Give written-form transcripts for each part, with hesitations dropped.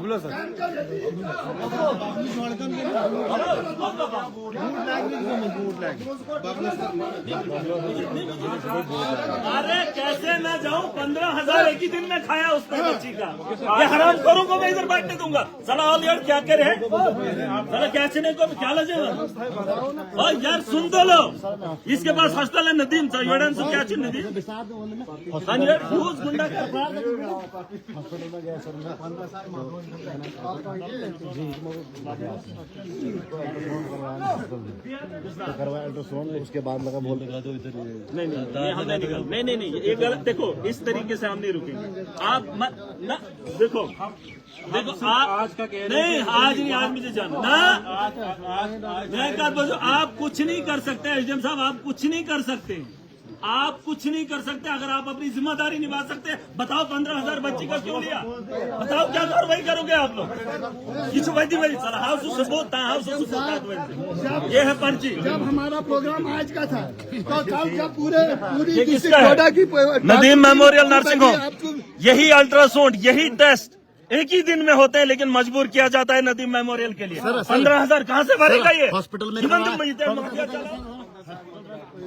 बबलो sir अरे कैसे मैं जाऊं? 15,000 एक ही दिन में खाया उसने बच्ची का। ये हराम खोरों को मैं इधर बैठने दूंगा। साला ऑल यार क्या करे है? साला कैसे को क्या लगेगा? और यार सुन तो लो, इसके पास हॉस्टल है नदीम सा योड़न से क्या चीज नदीम यार यूज गुंडा उसके बाद लगा बोल नहीं ये गलत। देखो इस तरीके से हम नहीं रुकेंगे। आप मत ना देखो आप आज का नहीं आज नहीं आज मुझे जाना ना मैं कहा बोलो आप कुछ नहीं कर सकते एसडीएम साहब, आप कुछ नहीं कर सकते, आप कुछ नहीं कर सकते। अगर आप अपनी जिम्मेदारी निभा सकते बताओ 15,000 बच्ची का क्यों लिया? बताओ क्या कार्रवाई करोगे आप लोग? किसी वैदी वैदी सर हाउस ये है पर्ची। जब हमारा प्रोग्राम आज का था तो कल जब पूरी नदीम मेमोरियल नर्सिंग होम यही अल्ट्रासाउंड यही टेस्ट एक ही दिन में होते हैं, लेकिन मजबूर किया जाता है नदीम मेमोरियल के लिए। 15,000 कहाँ से भरेगा ये? हॉस्पिटल में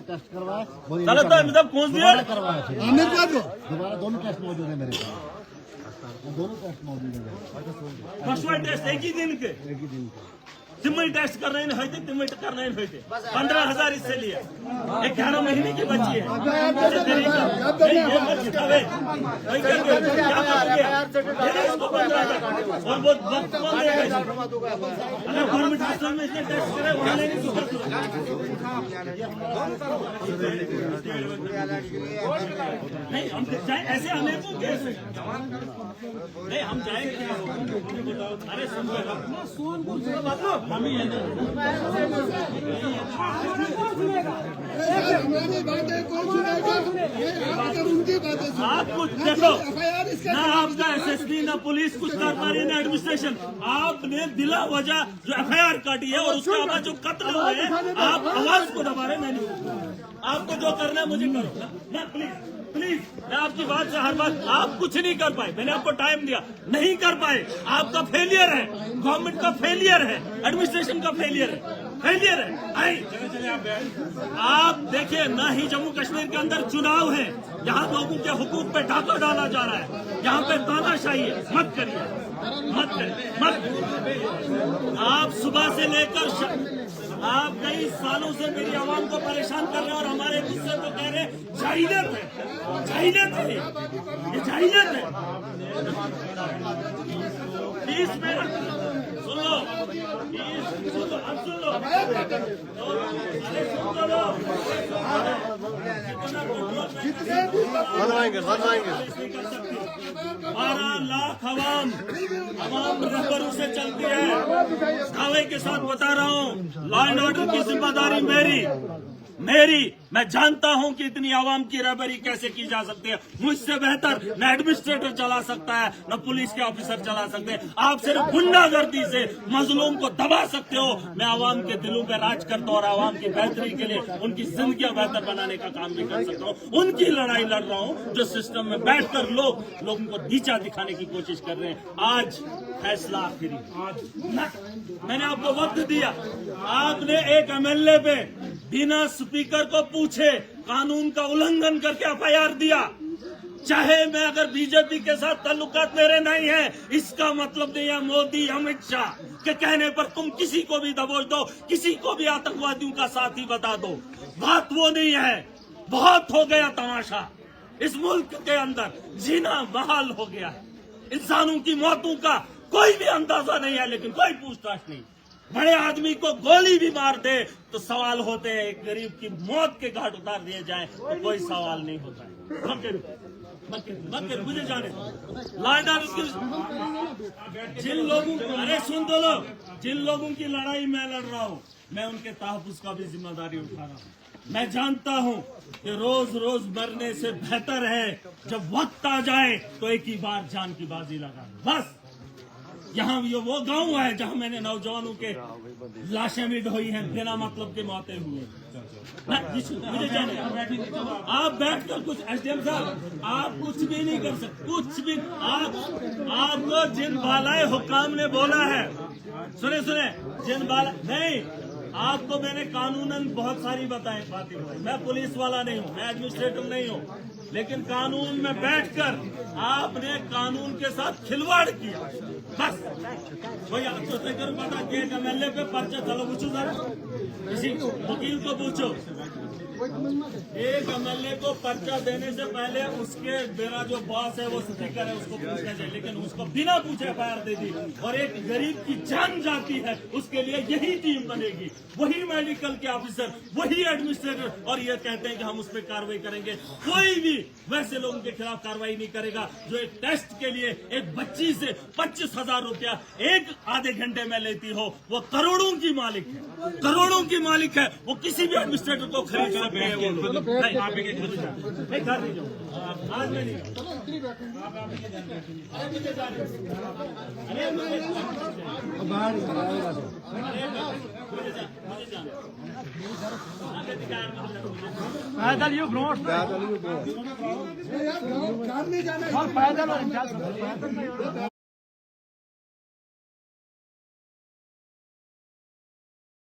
टेस्ट करवाया चलो तो मतलब कौन दिया दोबारा दोनों टेस्ट मौजूद है मेरे पास, दोनों टेस्ट मौजूद है। फर्स्ट वाइड टेस्ट एक ही दिन के तिम्मई टेस्ट कर रहे हैं तिम्मई कर रहे हैं 15,000 इससे लिया। 11 महीने की बच्ची है। और वो गवर्नमेंट हॉस्पिटल में इसने टेस्ट करे नहीं हम जाए ऐसे हमें नहीं हम जाएंगे। अरे सोनपुर से हमारी बातें कौन सुनेगा? उनकी बातें आप कुछ देखो ना, आपका एसएसपी ना पुलिस कुछ कर पा रही है ना एडमिनिस्ट्रेशन। आपने बिला वजह जो एफआईआर काटी है और उसके बाद जो कत्ल हुए हैं आप आवाज को दबा रहे हैं। मैंने आपको जो करना है मुझे करो ना प्लीज मैं आपकी बात से हर बात आप कुछ नहीं कर पाए। मैंने आपको टाइम दिया नहीं कर पाए। आपका फेलियर है, गवर्नमेंट का फेलियर है, एडमिनिस्ट्रेशन का फेलियर है। आप देखिए ना ही जम्मू कश्मीर के अंदर चुनाव है, यहाँ लोगों के हुकूक पे डाका डाला जा रहा है, यहाँ पे तानाशाही है। मत करिए मत आप सुबह से लेकर आप कई सालों से मेरी आवाम को परेशान कर रहे हैं और हमारे गुस्से को कह रहे हैं जाहिलियत है ये जाहिलियत है। 20 मिनट सुन लो बनवाएंगे 12 लाख आवाम रहबरों से चलती है। दावे के साथ बता रहा हूँ लॉ एंड ऑर्डर की जिम्मेदारी मेरी। मैं जानता हूं कि इतनी आवाम की रहबरी कैसे की जा सकती है। मुझसे बेहतर न एडमिनिस्ट्रेटर चला सकता है न पुलिस के ऑफिसर चला सकते हैं। आप सिर्फ गुंडागर्दी से मजलूम को दबा सकते हो। मैं आवाम के दिलों पे राज करता हूं और आवाम की बेहतरी के लिए उनकी जिंदगियां बेहतर बनाने का काम भी कर सकता हूं। उनकी लड़ाई लड़ रहा हूं जो सिस्टम में बैठकर लोगों को नीचा दिखाने की कोशिश कर रहे हैं। आज फैसला आखिरी आज मैंने आपको वक्त दिया। आपने एक एमएलए पे बिना स्पीकर को पूछे कानून का उल्लंघन करके एफआईआर दिया। चाहे मैं अगर बीजेपी के साथ ताल्लुकात मेरे नहीं है, इसका मतलब नहीं है मोदी अमित शाह के कहने पर तुम किसी को भी दबोच दो, किसी को भी आतंकवादियों का साथी बता दो। बात वो नहीं है। बहुत हो गया तमाशा। इस मुल्क के अंदर जीना बहाल हो गया है। इंसानों की मौतों का कोई भी अंदाजा नहीं है, लेकिन कोई पूछताछ नहीं। बड़े आदमी को गोली भी मार दे तो सवाल होते हैं, एक गरीब की मौत के घाट उतार दिए जाए तो कोई सवाल नहीं होता है। मुझे जाने जिन लोगों अरे सुन दो लोग जिन लोगों की लड़ाई मैं लड़ रहा हूँ, मैं उनके तहफ़्फ़ुज़ का भी जिम्मेदारी उठा रहा हूँ। मैं जानता हूँ कि रोज रोज मरने से बेहतर है जब वक्त आ जाए तो एक ही बार जान की बाजी लगा। बस यहाँ ये वो गांव है जहाँ मैंने नौजवानों के लाशें भी ढोई हैं, बिना मतलब के मौतें हुई हैं। मुझे जाने आप बैठ कर कुछ एसडीएम साहब आप कुछ भी नहीं कर सकते, कुछ भी। आपको जिन बालाए हुकाम ने बोला है, सुने जिन बाला नहीं, आपको मैंने कानूनन बहुत सारी बातें बताई। मैं पुलिस वाला नहीं हूँ, मैं एडमिनिस्ट्रेटर नहीं हूँ, लेकिन कानून में बैठकर आपने कानून के साथ खिलवाड़ किया। बस कोई आपको पता कि एक एमएलए पे पर्चा, चलो पूछो सर, किसी वकील को पूछो, एक एमएलए को पर्चा देने से पहले उसके मेरा जो बॉस है वो स्पीकर है उसको पूछना चाहिए, लेकिन उसको बिना पूछे एफआईआर दे दी। और एक गरीब की जान जाती है, उसके लिए यही टीम बनेगी, वही मेडिकल के ऑफिसर, वही एडमिनिस्ट्रेटर, और ये कहते हैं कि हम उस पर कार्रवाई करेंगे। कोई भी वैसे लोगों के खिलाफ कार्रवाई नहीं करेगा जो एक टेस्ट के लिए एक बच्ची से 25,000 रुपया एक आधे घंटे में लेती हो। वो करोड़ों की मालिक है, करोड़ों की मालिक है, वो किसी भी एडमिनिस्ट्रेटर को खरीद सकते हैं। नहीं, आप एक घर नहीं जाओ, आज मैं नहीं पैदल यू ग्रोथ यार, काम नहीं जाना पैदल